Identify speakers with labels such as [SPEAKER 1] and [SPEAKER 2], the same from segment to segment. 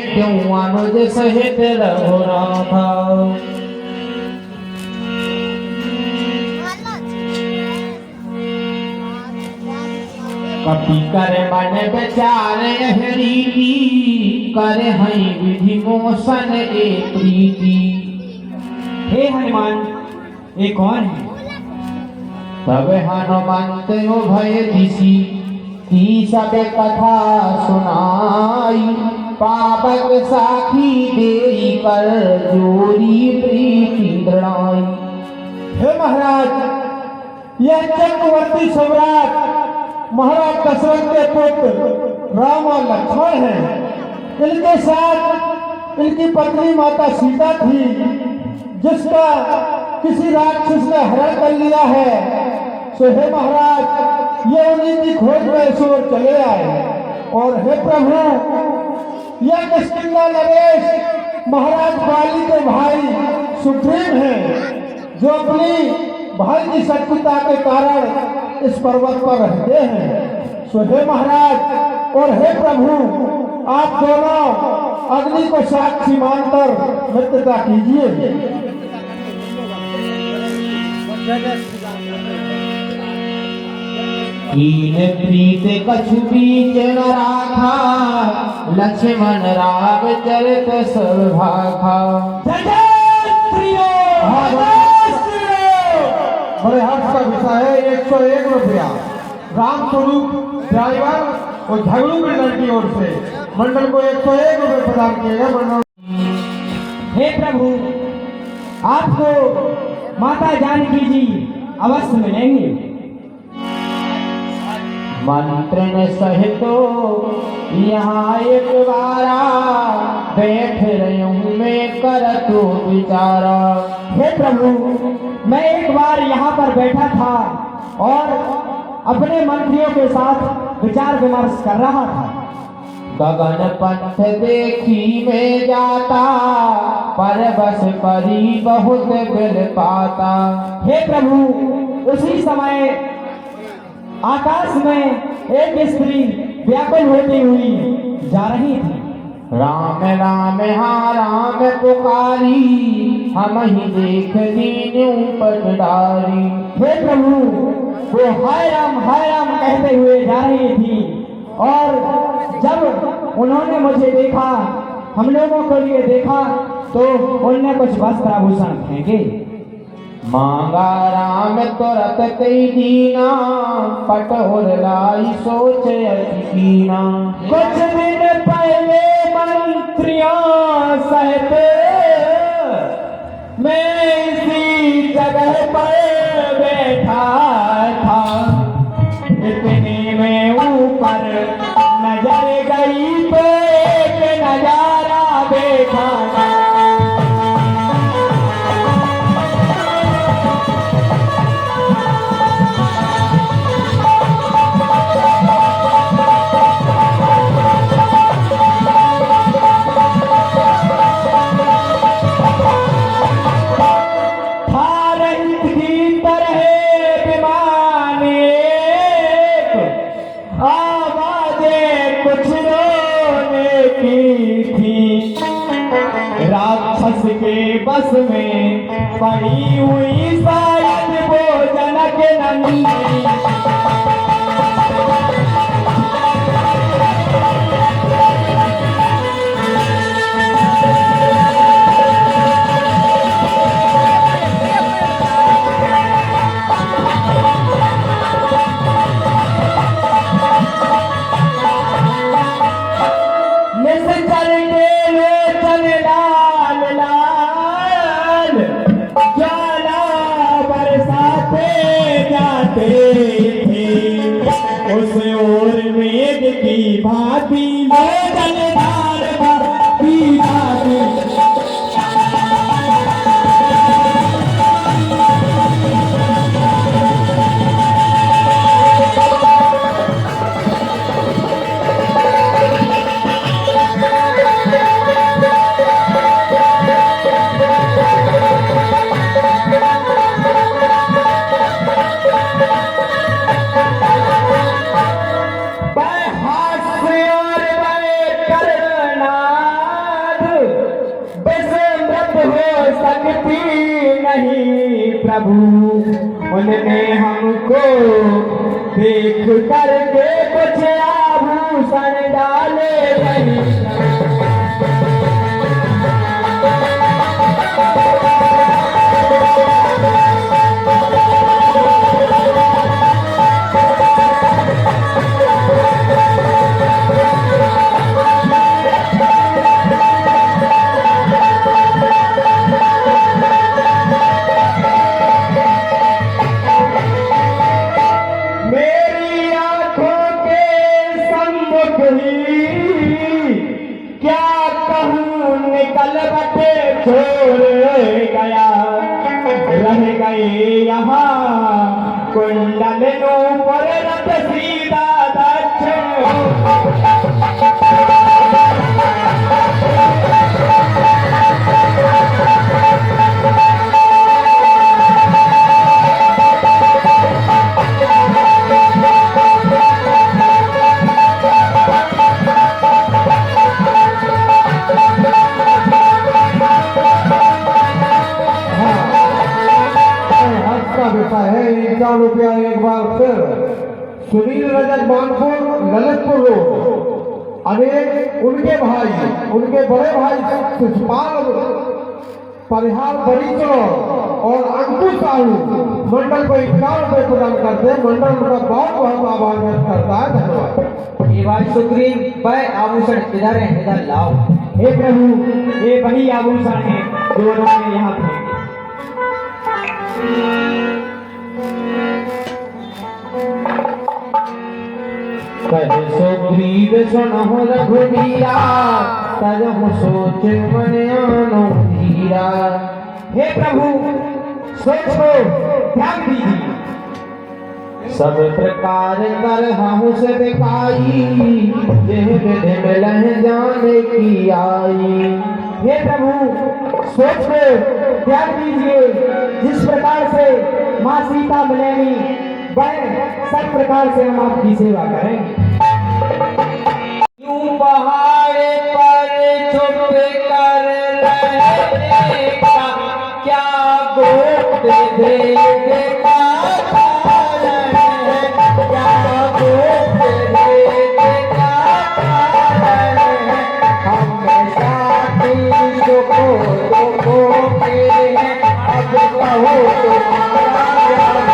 [SPEAKER 1] क्यों अनुज सहित रघुनाथा। कपि कर मन विचार यह रीति, करे हई विधि मोशन ए प्रीति।
[SPEAKER 2] हे हनुमान, ये कौन है?
[SPEAKER 1] तब हनुमंत भय दिशी, की सब कथा सुनाई। पावक साखी देई कर जोरी प्रीति दृढ़ाई।
[SPEAKER 3] हे महाराज, यह चक्रवर्ती सम्राट महाराज दशरथ के पुत्र राम और लक्ष्मण हैं। इनके साथ इनकी पत्नी माता सीता थी, जिसका किसी राक्षस ने हरण कर लिया है। सो हे महाराज, ये उन्हीं की खोज में इस ओर चले आए। और हे प्रभु, यह किष्किंधा नरेश महाराज बाली के भाई सुग्रीव हैं, जो अपनी भाई की शत्रुता के कारण इस पर्वत पर रहते हैं। सो हे महाराज और हे प्रभु, आप दोनों अग्नि को साक्षी मानकर मित्रता कीजिए।
[SPEAKER 1] कीन प्रीत कछु बीच न राखा, लक्ष्मण राम चरित सब भाखा।
[SPEAKER 3] बड़े हर्ष का विषय है। 101 रुपया राम स्वरूप ड्राइवर और झगड़ू मंडल की ओर से मंडल को 101 रुपये प्रदान किए गए। मंडल
[SPEAKER 2] हे प्रभु, आपको माता जानकी जी अवश्य मिलेंगे।
[SPEAKER 1] मंत्रण सहित यहाँ एक बारा, बैठ रही हूँ मैं कर तू विचारा।
[SPEAKER 2] हे प्रभु, मैं एक बार यहाँ पर बैठा था और अपने मंत्रियों के साथ विचार विमर्श कर रहा था।
[SPEAKER 1] गगन पंथ देखी में जाता, पर बस परी बहुत बिल पाता।
[SPEAKER 2] हे प्रभु, उसी समय आकाश में एक स्त्री व्याकुल होती हुई जा रही थी।
[SPEAKER 1] राम राम हाँ राम पुकारी, हम ही देख दीन्यू पटडारी।
[SPEAKER 2] हे प्रभु, वो हाय राम कहते हुए जा रही थी, और जब उन्होंने मुझे देखा, हम लोगों को लिए देखा, तो उनने कुछ वस्त्र आभूषण फेंके।
[SPEAKER 1] मांगा राम तुरत कई दीना, पटोर लाई सोच अति कीना।
[SPEAKER 2] कुछ दिन पहले मंत्रियों सहित मैं इसी जगह पर बैठा था, इतने में ऊपर नजर गई तो एक नजारा देखा। राक्षस के बस में पड़ी हुई शायद वो जनक नंदी। उस ओर मेघ की भांति लोचनदार की भांति। हास्य और सकती नहीं प्रभु, उनमें हमको देख करके कुछ आभूषण डाले नहीं। क्या कहूँ निकल बटे छोड़ गया, रह गए यहाँ कुंडल पर रत सीधा
[SPEAKER 3] ₹51 एक बार फिर सुनील रजक मानपुर ललितपुर रोड अनेक उनके भाई, उनके बड़े भाई शिषपाल परिहार बड़ीचौर और अंकुश साहू मंडल को ₹51 प्रदान करते हैं। मंडल उनका बहुत बहुत आभार व्यक्त करता है। धन्यवाद।
[SPEAKER 2] ये भाई सुग्रीव भाई आभूषण इधर है, इधर लाओ। हे प्रभु, ये वही आभूषण है जो उन्होंने यहाँ पे।
[SPEAKER 1] कहे सुग्रीव सुनहु रघुवीरा, तरहु सोच मन आनो धीरा।
[SPEAKER 2] हे प्रभु, सोच को त्याग दीजिए।
[SPEAKER 1] सब प्रकार करहु से दिखाई, जेह विधि मिलह जाने की आई।
[SPEAKER 2] हे प्रभु, सोच को त्याग दीजिए। जिस प्रकार से माँ सीता मिलेंगी, वह सब प्रकार से हम आपकी सेवा करेंगे।
[SPEAKER 1] यूं पहाड़ पर छुप कर रहेगा, क्या गोद देने का कारण है, क्या गोद देने का कारण है। हमेशा तुझको रोके हैं, अब कहो तुम्हारा क्या है।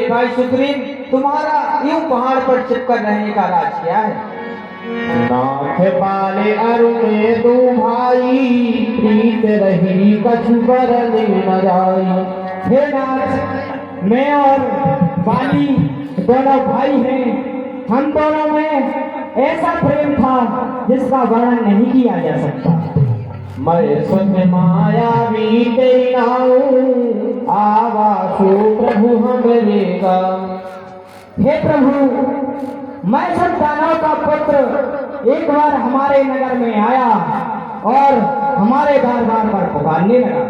[SPEAKER 2] भाई सुग्रीव, तुम्हारा यूं पहाड़ पर चिपकर रहने का राज क्या है?
[SPEAKER 1] नाथ पाले अरु में दो भाई, प्रीत रही कछु बरन न जाई।
[SPEAKER 2] हे नाथ, मैं और बाली दोनों भाई हैं। हम दोनों में ऐसा प्रेम था जिसका वर्णन नहीं किया जा सकता।
[SPEAKER 1] मैं सुन माया बीते नाऊं, आवासो प्रभु हमरे का।
[SPEAKER 2] हे प्रभु, मैं सब दानव का पुत्र एक बार हमारे नगर में आया और हमारे द्वार पर पुकारने लगा।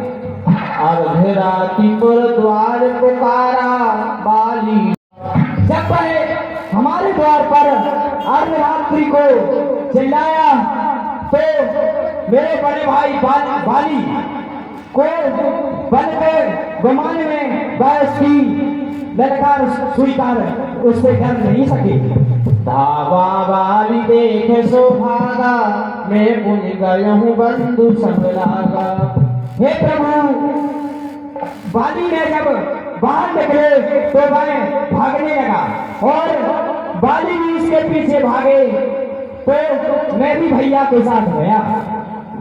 [SPEAKER 1] अर्धरात्रिपुर द्वार पुकारा बाली।
[SPEAKER 2] जब वह हमारे द्वार पर अर्धरात्रि को चिल्लाया तो मेरे बड़े भाई बाली को बल के गुमाने में वह उसकी ललकार स्वीकार उससे डर नहीं सके।
[SPEAKER 1] धावा बाली देखे सोभागा, मैं पुन गया हूँ बंधु संग लागा।
[SPEAKER 2] हे प्रभु, बाली ने जब बाहर निकले तो वह भागने लगा और बाली भी इसके पीछे भागे तो मैं भी भैया के साथ गया।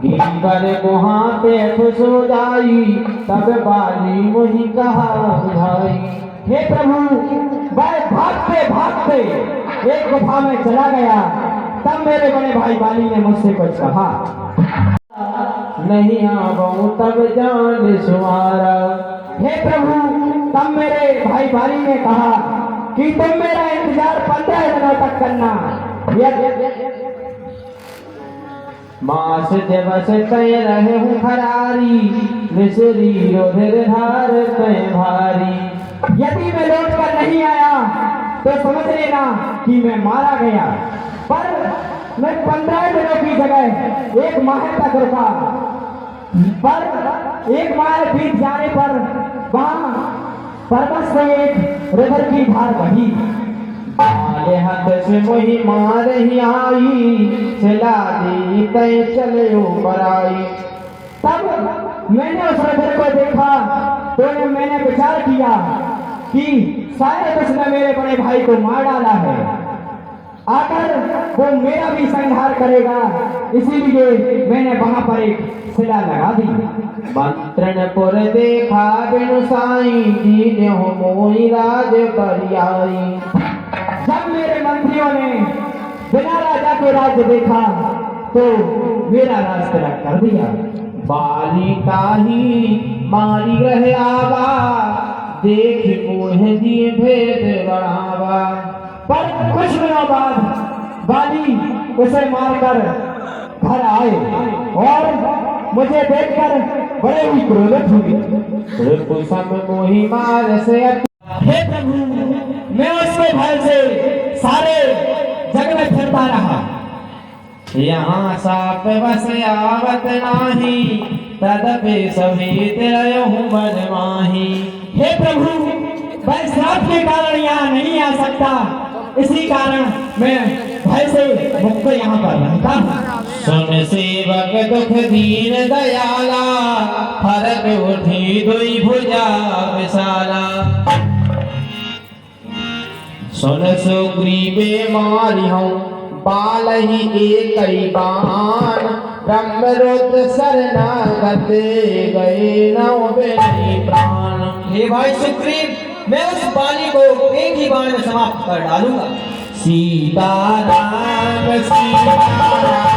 [SPEAKER 1] गिरबर गुहाते खुशो जाई, तब बाली मोहि कहा बुझाई।
[SPEAKER 2] हे प्रभु, वह भागते भागते एक गुफा में चला गया। तब मेरे बड़े भाई बाली ने मुझसे कुछ कहा।
[SPEAKER 1] नहीं आवूं तब जान सुमारा।
[SPEAKER 2] हे प्रभु, तब मेरे भाई बाली ने कहा कि तुम मेरा इंतजार 15 दिनों तक करना।
[SPEAKER 1] मास दिवस कह रहे हूँ खरारी, मिश्री रुधिर धार पे भारी।
[SPEAKER 2] यदि मैं लौट कर नहीं आया तो समझ लेना कि मैं मारा गया। पर मैं 15 दिनों की जगह 1 माह तक रुका। पर 1 माह बीत जाने पर वहां पर्वत से एक रुधिर की धार बही।
[SPEAKER 1] बाले हाथ से मोही मार ही आई, चला दी तय चले ऊपर आई।
[SPEAKER 2] तब मैंने उस रुधिर को देखा तो मैंने विचार किया कि शायद उसने मेरे बड़े भाई को मार डाला है, आकर वो मेरा भी संहार करेगा, इसीलिए मैंने वहां पर एक शिला लगा दी।
[SPEAKER 1] मंत्रणपुर देखा बिनु साई, दीने हो मोही राज करियाई।
[SPEAKER 2] जब मेरे मंत्रियों ने बिना राजा के राज्य देखा तो मेरा राज तिलक कर दिया।
[SPEAKER 1] बाली ताही मारी रहे आवा, देख मोह दिए भेद बढ़ावा।
[SPEAKER 2] पर कुछ दिनों बाद बाली उसे मारकर घर आए और मुझे देखकर बड़े ही क्रोधित हुए।
[SPEAKER 1] कुसम मोही मार से
[SPEAKER 2] हे प्रभु, मैं उसके भय से सारे जग में फिरता रहा।
[SPEAKER 1] यहाँ साप बस आवत नाही, तदपि सभी तिरयहु बदमाही।
[SPEAKER 2] हे प्रभु, मैं श्राप के कारण यहाँ नहीं आ सकता, इसी कारण मैं भय से मुक्त यहाँ पर रहता हूँ।
[SPEAKER 1] सुन सेवक दुख दीन दयाला, हरक उठी दुई भुजा विशाला। सुन सुग्रीवे मारी हूँ, बाल ही एक बाण। ब्रह्मरुद्र शरणागत, गए नौ बेनी प्राण।
[SPEAKER 4] हे भाई सुग्रीव, मैं उस बाली को एक ही बाण में समाप्त कर डालूंगा।
[SPEAKER 1] सीताराम सीताराम।